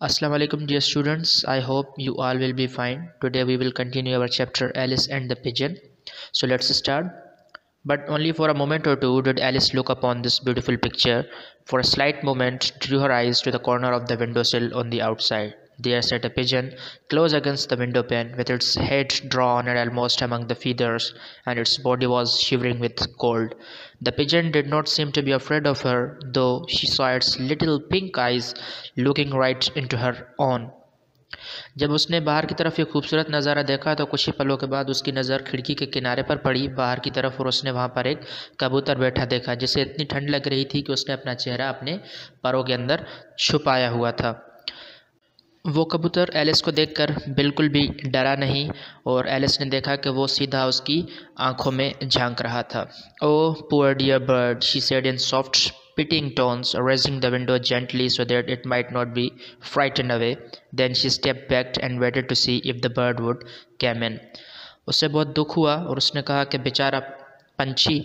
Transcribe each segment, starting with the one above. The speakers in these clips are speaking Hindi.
Assalamu alaikum dear students. I hope you all will be fine. Today we will continue our chapter Alice and the Pigeon. So let's start. But only for a moment or two did Alice look upon this beautiful picture. For a slight moment drew her eyes to the corner of the windowsill on the outside. There sat a pigeon, close against the window pane, with its head drawn and almost among the feathers, and its body was shivering with cold. The pigeon did not seem to be afraid of her, though she saw its little pink eyes looking right into her own. जब उसने बाहर की तरफ ये खूबसूरत नज़ारा देखा तो कुछ ही पलों के बाद उसकी नज़र खिड़की के किनारे पर पड़ी बाहर की तरफ, और उसने वहाँ पर एक कबूतर बैठा देखा जिसे इतनी ठंड लग रही थी कि उसने अपना चेहरा अपने परों के अंदर छुपाया हुआ था। वो कबूतर एलिस को देखकर बिल्कुल भी डरा नहीं, और एलिस ने देखा कि वो सीधा उसकी आंखों में झांक रहा था। Oh poor dear bird, she said in soft pitying tones, raising the window gently so that it might not be frightened away. Then she stepped back and waited to see if the bird would come in. उससे बहुत दुख हुआ और उसने कहा कि बेचारा पंछी,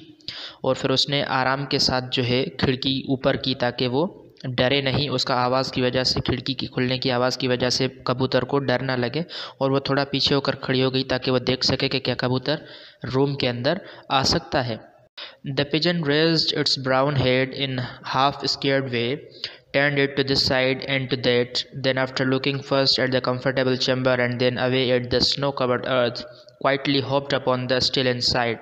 और फिर उसने आराम के साथ जो है खिड़की ऊपर की ताकि वो डरे नहीं। उसका आवाज़ की वजह से, खिड़की की खुलने की आवाज़ की वजह से कबूतर को डर ना लगे, और वो थोड़ा पीछे होकर खड़ी हो गई ताकि वो देख सके कि क्या कबूतर रूम के अंदर आ सकता है। The pigeon raised its brown head in half-scared way, turned it to this side and to that, then after looking first at the comfortable chamber and then away at the snow-covered earth, quietly hopped upon the still inside.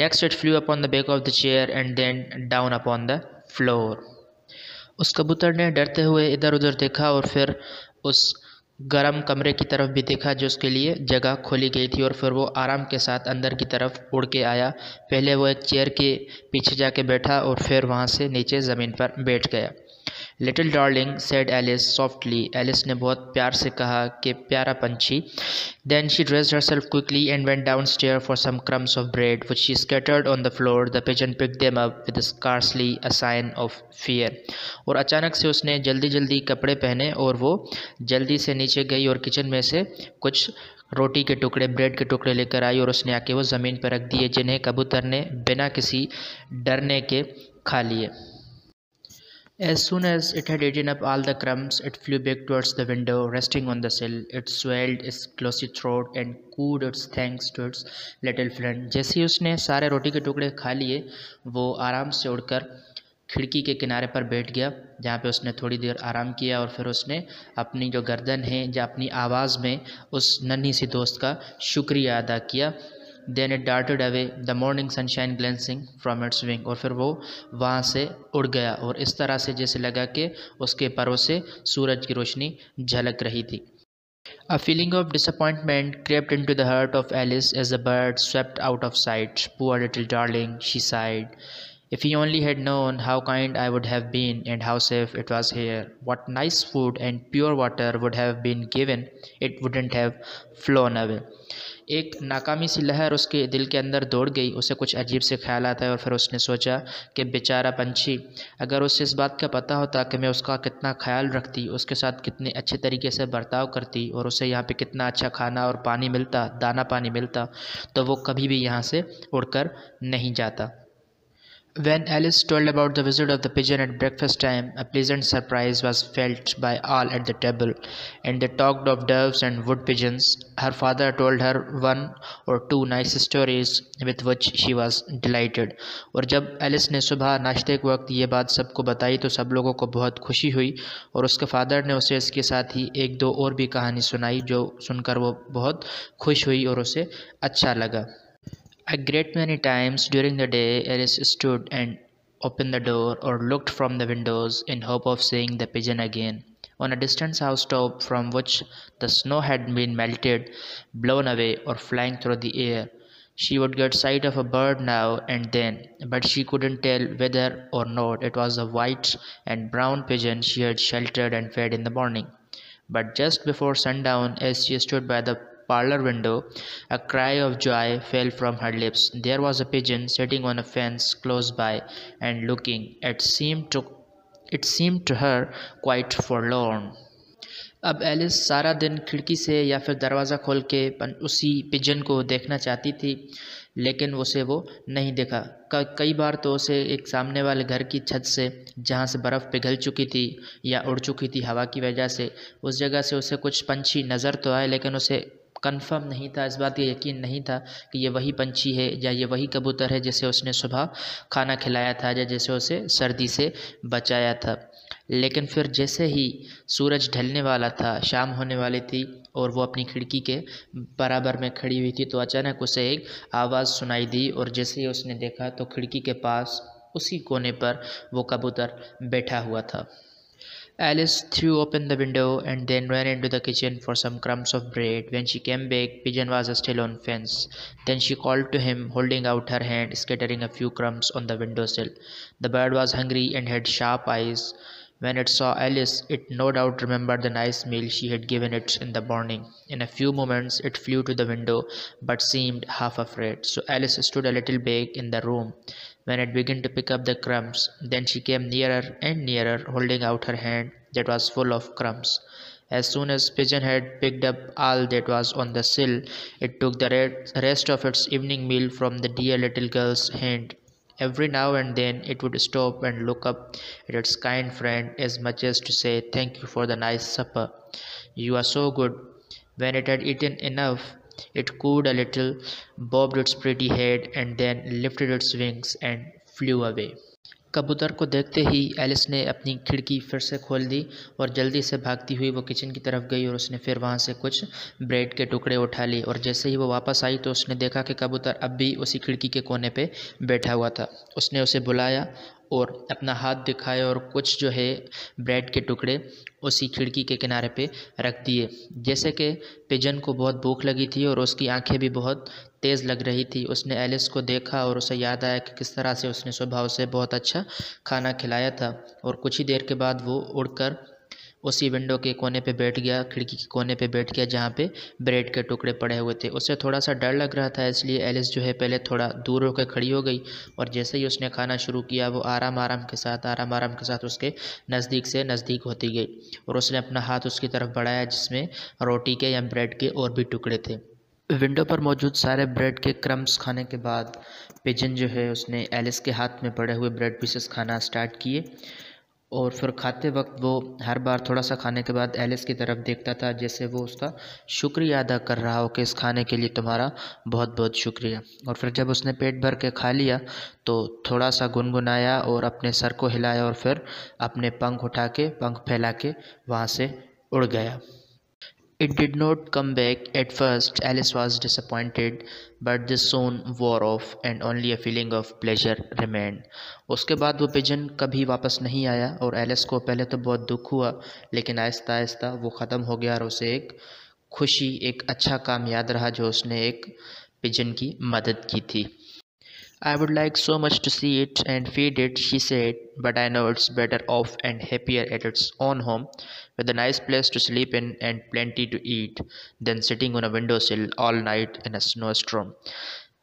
Next it flew upon the back of the chair and then down upon the floor. उस कबूतर ने डरते हुए इधर उधर देखा और फिर उस गर्म कमरे की तरफ भी देखा जो उसके लिए जगह खोली गई थी, और फिर वो आराम के साथ अंदर की तरफ उड़ के आया। पहले वो एक चेयर के पीछे जाके बैठा और फिर वहाँ से नीचे ज़मीन पर बैठ गया। Little darling said Alice softly, Alice ने बहुत प्यार से कहा कि प्यारा पंछी। Then she dressed herself quickly and went down stair for some crumbs of bread which she scattered on the floor. The pigeon picked them up with scarcely a sign of fear. और अचानक से उसने जल्दी जल्दी कपड़े पहने और वो जल्दी से नीचे गई और किचन में से कुछ रोटी के टुकड़े, ब्रेड के टुकड़े लेकर आई, और उसने आके वो ज़मीन पर रख दिए जिन्हें कबूतर ने बिना किसी डरने के खा लिए। As soon as it had eaten up all the crumbs, it flew back towards the window, resting on the sill. It swelled its glossy throat and cooed its thanks to its little friend. जैसे ही उसने सारे रोटी के टुकड़े खा लिए, वो आराम से उड़कर खिड़की के किनारे पर बैठ गया, जहाँ पे उसने थोड़ी देर आराम किया, और फिर उसने अपनी जो गर्दन है या अपनी आवाज़ में उस नन्ही सी दोस्त का शुक्रिया अदा किया। Then it darted away, the morning sunshine glancing from its wing. और फिर वो वहाँ से उड़ गया, और इस तरह से जैसे लगा कि उसके परों से सूरज की रोशनी झलक रही थी। A feeling of disappointment crept into the heart of Alice as the bird swept out of sight. Poor little darling, she sighed. If he only had known how kind I would have been and how safe it was here. What nice food and pure water would have been given, it wouldn't have flown away. एक नाकामी सी लहर उसके दिल के अंदर दौड़ गई। उसे कुछ अजीब से ख्याल आता है, और फिर उसने सोचा कि बेचारा पंछी, अगर उसे इस बात का पता होता कि मैं उसका कितना ख्याल रखती, उसके साथ कितने अच्छे तरीके से बर्ताव करती, और उसे यहाँ पे कितना अच्छा खाना और पानी मिलता, दाना पानी मिलता, तो वो कभी भी यहाँ से उड़कर नहीं जाता। When Alice told about the visit of the pigeon at breakfast time, a pleasant surprise was felt by all at the table, and they talked of doves and wood pigeons. Her father told her one or two nice stories with which she was delighted. और जब एलिस ने सुबह नाश्ते के वक्त ये बात सबको बताई तो सब लोगों को बहुत खुशी हुई, और उसके फादर ने उसे इसके साथ ही एक दो और भी कहानी सुनाई जो सुनकर वो बहुत खुश हुई और उसे अच्छा लगा। A great many times during the day Alice stood and opened the door or looked from the windows in hope of seeing the pigeon again. On a distant housetop from which the snow had been melted, blown away, or flying through the air, she would get sight of a bird now and then, but she couldn't tell whether or not it was a white and brown pigeon she had sheltered and fed in the morning. But just before sundown, as she stood by the parlour window, a cry of joy fell from her lips. There was a pigeon sitting on a fence close by and looking. It seemed to her quite forlorn. अब एलिस सारा दिन खिड़की से या फिर दरवाज़ा खोल के उसी पिजन को देखना चाहती थी, लेकिन उसे वो नहीं देखा। कई बार तो उसे एक सामने वाले घर की छत से, जहाँ से बर्फ़ पिघल चुकी थी या उड़ चुकी थी हवा की वजह से, उस जगह से उसे कुछ पंछी नज़र तो आए, लेकिन उसे कंफर्म नहीं था, इस बात का यकीन नहीं था कि ये वही पंछी है या ये वही कबूतर है जिसे उसने सुबह खाना खिलाया था या जिसे उसे सर्दी से बचाया था। लेकिन फिर जैसे ही सूरज ढलने वाला था, शाम होने वाली थी और वो अपनी खिड़की के बराबर में खड़ी हुई थी, तो अचानक उसे एक आवाज़ सुनाई दी और जैसे ही उसने देखा तो खिड़की के पास उसी कोने पर वो कबूतर बैठा हुआ था। Alice threw open the window and then ran into the kitchen for some crumbs of bread. When she came back, Pigeon was still on fence. Then she called to him, holding out her hand, scattering a few crumbs on the windowsill. The bird was hungry and had sharp eyes. When it saw Alice, it no doubt remembered the nice meal she had given it in the morning. In a few moments, it flew to the window, but seemed half afraid. So Alice stood a little back in the room when it began to pick up the crumbs. Then she came nearer and nearer, holding out her hand that was full of crumbs. As soon as Pigeon had picked up all that was on the sill, it took the rest of its evening meal from the dear little girl's hand. Every now and then it would stop and look up at its kind friend, as much as to say, "Thank you for the nice supper. You are so good." When it had eaten enough, it cooed a little, bobbed its pretty head, and then lifted its wings and flew away. कबूतर को देखते ही एलिस ने अपनी खिड़की फिर से खोल दी और जल्दी से भागती हुई वो किचन की तरफ गई और उसने फिर वहाँ से कुछ ब्रेड के टुकड़े उठा लिए। और जैसे ही वो वापस आई तो उसने देखा कि कबूतर अब भी उसी खिड़की के कोने पे बैठा हुआ था। उसने उसे बुलाया और अपना हाथ दिखाया और कुछ जो है ब्रेड के टुकड़े उसी खिड़की के किनारे पे रख दिए। जैसे कि पिजन को बहुत भूख लगी थी और उसकी आंखें भी बहुत तेज़ लग रही थी, उसने एलिस को देखा और उसे याद आया कि किस तरह से उसने सुबह उसे बहुत अच्छा खाना खिलाया था। और कुछ ही देर के बाद वो उड़कर उसी विंडो के कोने पे बैठ गया, खिड़की के कोने पे बैठ गया जहाँ पे ब्रेड के टुकड़े पड़े हुए थे। उसे थोड़ा सा डर लग रहा था, इसलिए एलिस जो है पहले थोड़ा दूर होकर खड़ी हो गई और जैसे ही उसने खाना शुरू किया वो आराम आराम के साथ उसके नज़दीक से नज़दीक होती गई और उसने अपना हाथ उसकी तरफ बढ़ाया जिसमें रोटी के या ब्रेड के और भी टुकड़े थे। विंडो पर मौजूद सारे ब्रेड के क्रम्स खाने के बाद पिजन जो है उसने एलिस के हाथ में पड़े हुए ब्रेड पीसेस खाना स्टार्ट किए और फिर खाते वक्त वो हर बार थोड़ा सा खाने के बाद एलिस की तरफ देखता था, जैसे वो उसका शुक्रिया अदा कर रहा हो कि इस खाने के लिए तुम्हारा बहुत बहुत शुक्रिया। और फिर जब उसने पेट भर के खा लिया तो थोड़ा सा गुनगुनाया और अपने सर को हिलाया और फिर अपने पंख उठा के, पंख फैला के वहाँ से उड़ गया। It did not come back. At first, Alice was disappointed, but this soon wore off and only a feeling of pleasure remained. उसके बाद वो पिजन कभी वापस नहीं आया और एलिस को पहले तो बहुत दुख हुआ, लेकिन आहिस्ता आहिस्ता वो ख़त्म हो गया और उसे एक खुशी, एक अच्छा काम याद रहा जो उसने एक पिजन की मदद की थी। I would like so much to see it and feed it, she said, but I know it's better off and happier at its own home, with a nice place to sleep in and plenty to eat, than sitting on a windowsill all night in a snowstorm.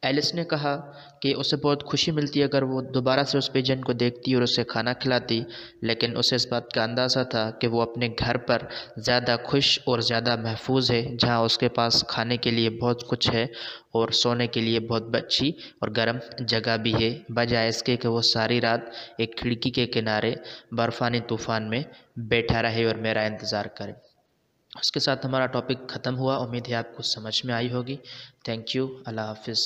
Alice ने कहा कि उसे बहुत खुशी मिलती अगर वो दोबारा से उस पिजन को देखती और उसे खाना खिलाती, लेकिन उसे इस बात का अंदाज़ा था कि वो अपने घर पर ज़्यादा खुश और ज़्यादा महफूज है, जहाँ उसके पास खाने के लिए बहुत कुछ है और सोने के लिए बहुत अच्छी और गर्म जगह भी है, बजाय इसके कि वो सारी रात एक खिड़की के किनारे बर्फ़ानी तूफ़ान में बैठा रहे और मेरा इंतज़ार करे। उसके साथ हमारा टॉपिक ख़त्म हुआ। उम्मीद है आपको समझ में आई होगी। Thank you. अल्लाह हाफिज़।